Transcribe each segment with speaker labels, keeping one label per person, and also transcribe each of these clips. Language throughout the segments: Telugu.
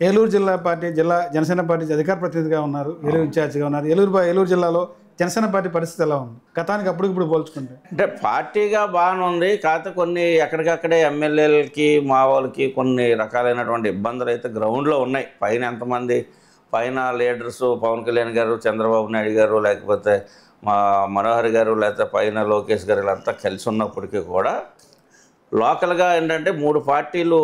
Speaker 1: ఏలూరు జిల్లా పార్టీ జనసేన పార్టీ అధికార ప్రతినిధిగా ఉన్నారు, ఏలూరు ఇన్ఛార్జిగా ఉన్నారు. ఏలూరు జిల్లాలో జనసేన పార్టీ పరిస్థితి ఎలా ఉంది గతానికి అప్పటికిప్పుడు పోల్చుకుంటే?
Speaker 2: అంటే పార్టీగా బాగానే ఉంది. కాకపోతే కొన్ని ఎక్కడికక్కడే ఎమ్మెల్యేలకి మా వాళ్ళకి కొన్ని రకాలైనటువంటి ఇబ్బందులు అయితే గ్రౌండ్లో ఉన్నాయి. పైన ఎంతమంది పైన లీడర్స్ పవన్ కళ్యాణ్ గారు, చంద్రబాబు నాయుడు గారు, లేకపోతే మా మనోహర్ గారు, లేకపోతే పైన లోకేష్ గారు వీళ్ళంతా కలిసి ఉన్నప్పటికీ కూడా లోకల్గా ఏంటంటే 3 పార్టీలు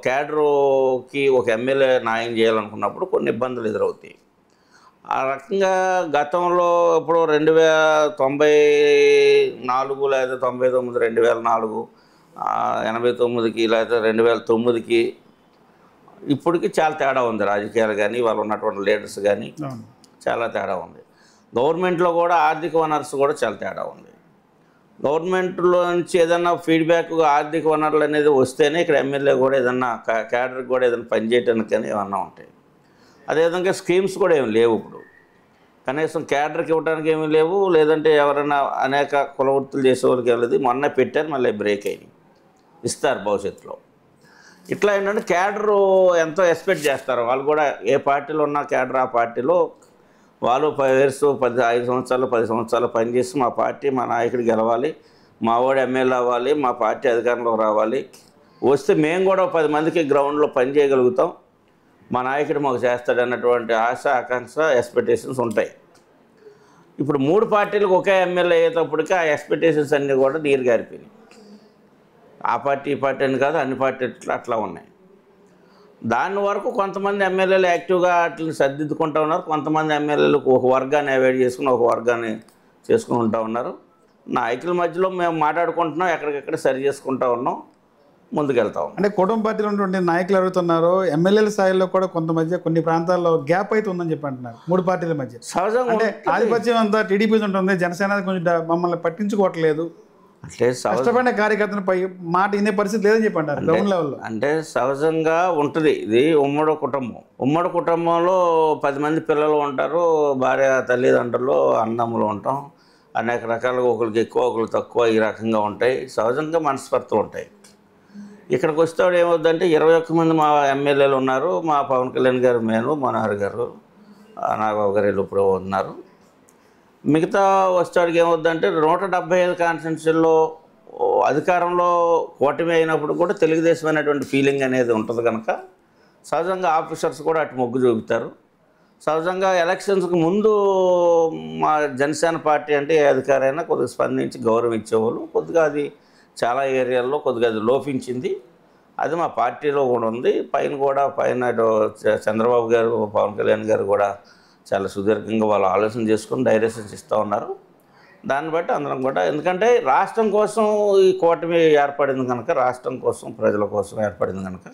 Speaker 2: క్యాడర్కి ఒక ఎమ్మెల్యే న్యాయం చేయాలనుకున్నప్పుడు కొన్ని ఇబ్బందులు ఎదురవుతాయి. ఆ రకంగా గతంలో ఇప్పుడు 1994 లేదా 99, 2004, 89కి లేదా 2009కి ఇప్పటికి చాలా తేడా ఉంది. రాజకీయాలు కానీ వాళ్ళు ఉన్నటువంటి లీడర్స్ కానీ చాలా తేడా ఉంది. గవర్నమెంట్లో కూడా ఆర్థిక వనరులు కూడా చాలా తేడా ఉంది. గవర్నమెంట్లో నుంచి ఏదన్నా ఫీడ్బ్యాక్ ఆర్థిక వనరులు అనేది వస్తేనే ఇక్కడ ఎమ్మెల్యే కూడా ఏదన్నా క్యాడర్కి కూడా ఏదైనా పనిచేయడానికి కానీ ఏమన్నా ఉంటాయి. అదేవిధంగా స్కీమ్స్ కూడా ఏమి లేవు. ఇప్పుడు కనీసం క్యాడర్కి ఇవ్వడానికి ఏమీ లేవు. లేదంటే ఎవరైనా అనేక కుల వృత్తులు చేసేవాళ్ళకి ఏమి లేదు. మొన్న పెట్టారు, మళ్ళీ బ్రేక్ అయినాయి. ఇస్తారు భవిష్యత్తులో. ఇట్లా ఏంటంటే క్యాడరు ఎంతో ఎక్స్పెక్ట్ చేస్తారు. వాళ్ళు కూడా ఏ పార్టీలో ఉన్న క్యాడర్ ఆ పార్టీలో వాళ్ళు 5 years 5 సంవత్సరాలు 10 సంవత్సరాలు పనిచేసి మా పార్టీ మా నాయకుడు గెలవాలి, మా వాడు ఎమ్మెల్యే అవ్వాలి, మా పార్టీ అధికారంలోకి రావాలి, వస్తే మేము కూడా 10 మందికి గ్రౌండ్లో పని చేయగలుగుతాం, మా నాయకుడు మాకు చేస్తాడు అన్నటువంటి ఆశ, ఆకాంక్ష, ఎక్స్పెక్టేషన్స్ ఉంటాయి. ఇప్పుడు 3 పార్టీలకు ఒకే ఎమ్మెల్యే అయ్యేటప్పటికీ ఆ ఎక్స్పెక్టేషన్స్ అన్నీ కూడా నీరు గారిపోయినాయి. ఆ పార్టీ ఈ పార్టీ అని కాదు, అన్ని పార్టీలు అట్లా ఉన్నాయి. దాని వరకు కొంతమంది ఎమ్మెల్యేలు యాక్టివ్గా అట్లని సర్దిద్దుకుంటూ ఉన్నారు. కొంతమంది ఎమ్మెల్యేలకు ఒక వర్గాన్ని అవాయిడ్ చేసుకుని ఒక వర్గాన్ని చేసుకుని ఉంటా ఉన్నారు. నాయకుల మధ్యలో మేము మాట్లాడుకుంటున్నాం, ఎక్కడికెక్కడ సరి చేసుకుంటూ ఉన్నాం, ముందుకెళ్తాం.
Speaker 1: అంటే కుటుంబ పార్టీలో ఉన్నటువంటి నాయకులు అడుగుతున్నారు, ఎమ్మెల్యేల స్థాయిలో కూడా కొన్ని ప్రాంతాల్లో గ్యాప్ అయితే ఉందని చెప్పి అంటున్నారు 3 పార్టీల మధ్య.
Speaker 2: సహజంగా
Speaker 1: అంటే ఆధిపత్యం అంతా టీడీపీ ఉంటుంది, జనసేన కొంచెం మమ్మల్ని పట్టించుకోవట్లేదు,
Speaker 2: అంటే
Speaker 1: కష్టపడిన కార్యకర్తలపై మాట వినే పరిస్థితి లేదని చెప్పి అంటారు గ్రౌండ్ లెవెల్లో.
Speaker 2: అంటే సహజంగా ఉంటుంది. ఇది ఉమ్మడి కుటుంబం. ఉమ్మడి కుటుంబంలో 10 మంది పిల్లలు ఉంటారు, భార్య తల్లిదండ్రులు అన్నములు ఉంటాం, అనేక రకాలుగా ఒకరికి ఎక్కువ ఒకరికి తక్కువ ఈ రకంగా ఉంటాయి. సహజంగా మనస్పర్ధలు ఉంటాయి. ఇక్కడికి వస్తే ఏమవుద్దంటే 21 మంది మా ఎమ్మెల్యేలు ఉన్నారు, మా పవన్ కళ్యాణ్ గారు, నేను మనోహర్ గారు, నాగబాబు గారు ఇప్పుడు ఉన్నారు. మిగతా వచ్చేవాడికి ఏమవుద్దంటే 175 కాన్స్టిట్యున్సీల్లో అధికారంలో కూటమి అయినప్పుడు కూడా తెలుగుదేశం అనేటువంటి ఫీలింగ్ అనేది ఉంటుంది కనుక సహజంగా ఆఫీసర్స్ కూడా అటు మొగ్గు చూపుతారు. సహజంగా ఎలక్షన్స్కి ముందు మా జనసేన పార్టీ అంటే ఏ అధికారైనా కొద్దిగా స్పందించి గౌరవం ఇచ్చేవాళ్ళు. కొద్దిగా అది చాలా ఏరియాల్లో కొద్దిగా అది లోపించింది. అది మా పార్టీలో కూడా ఉంది. పైన చంద్రబాబు గారు, పవన్ కళ్యాణ్ గారు కూడా చాలా సుదీర్ఘంగా వాళ్ళు ఆలోచన చేసుకుని డైరెక్షన్స్ ఇస్తూ ఉన్నారు. దాన్ని బట్టి అందరం కూడా, ఎందుకంటే రాష్ట్రం కోసం ఈ కూటమి ఏర్పడింది కనుక, రాష్ట్రం కోసం ప్రజల కోసం ఏర్పడింది కనుక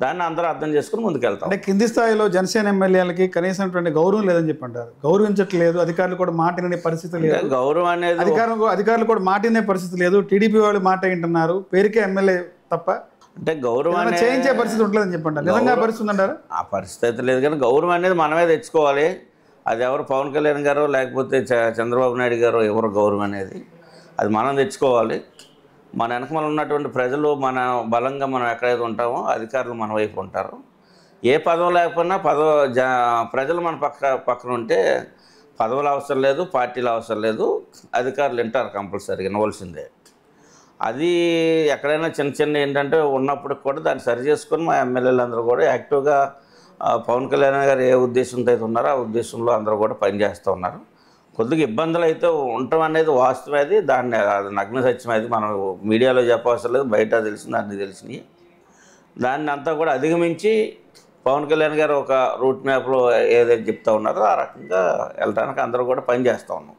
Speaker 2: దాన్ని అందరూ అర్థం చేసుకుని ముందుకెళ్తాం.
Speaker 1: అంటే కింది స్థాయిలో జనసేన ఎమ్మెల్యేలకి కనీసమైనటువంటి గౌరవం లేదని చెప్పి అంటారు. గౌరవించట్లేదు, అధికారులు కూడా మాట వినే పరిస్థితి లేదు.
Speaker 2: గౌరవం అనేది
Speaker 1: అధికారులు కూడా మాట వినే పరిస్థితి లేదు. టీడీపీ వాళ్ళు మాట వింటున్నారు, పేరుకే ఎమ్మెల్యే తప్ప.
Speaker 2: అంటే గౌరవం
Speaker 1: చేయించే పరిస్థితి ఉంటుందని చెప్పండి. నిజంగా పరిస్థితి అంటారు?
Speaker 2: ఆ పరిస్థితి లేదు, కానీ గౌరవం అనేది మనమే తెచ్చుకోవాలి. అది ఎవరు పవన్ కళ్యాణ్ గారు లేకపోతే చంద్రబాబు నాయుడు గారు ఎవరు గౌరవం అనేది అది మనం తెచ్చుకోవాలి. మన వెనకమల ఉన్నటువంటి ప్రజలు మన బలంగా మనం ఎక్కడైతే ఉంటామో అధికారులు మన వైపు ఉంటారు. ఏ పదవి లేకపోయినా ప్రజలు మన పక్కన ఉంటే పదవులు అవసరం లేదు, పార్టీలు అవసరం లేదు, అధికారులు వింటారు, కంపల్సరీగా వినవలసిందే. అది ఎక్కడైనా చిన్న ఏంటంటే ఉన్నప్పుడు కూడా దాన్ని సరి చేసుకొని మా ఎమ్మెల్యేలు అందరూ కూడా యాక్టివ్గా పవన్ కళ్యాణ్ గారు ఏ ఉద్దేశంతో అయితే ఉన్నారో ఆ ఉద్దేశంలో అందరూ కూడా పనిచేస్తూ ఉన్నారు. కొద్దిగా ఇబ్బందులు అయితే ఉండటం అనేది వాస్తవం. అది అది నగ్న సత్యం. అది మనం మీడియాలో చెప్పవసరం లేదు, బయట తెలిసింది, అన్నీ తెలిసినాయి. దాన్ని అంతా కూడా అధిగమించి పవన్ కళ్యాణ్ గారు ఒక రూట్ మ్యాప్లో ఏదైతే చెప్తూ ఉన్నారో ఆ రకంగా వెళ్ళడానికి అందరూ కూడా పనిచేస్తూ ఉన్నాం.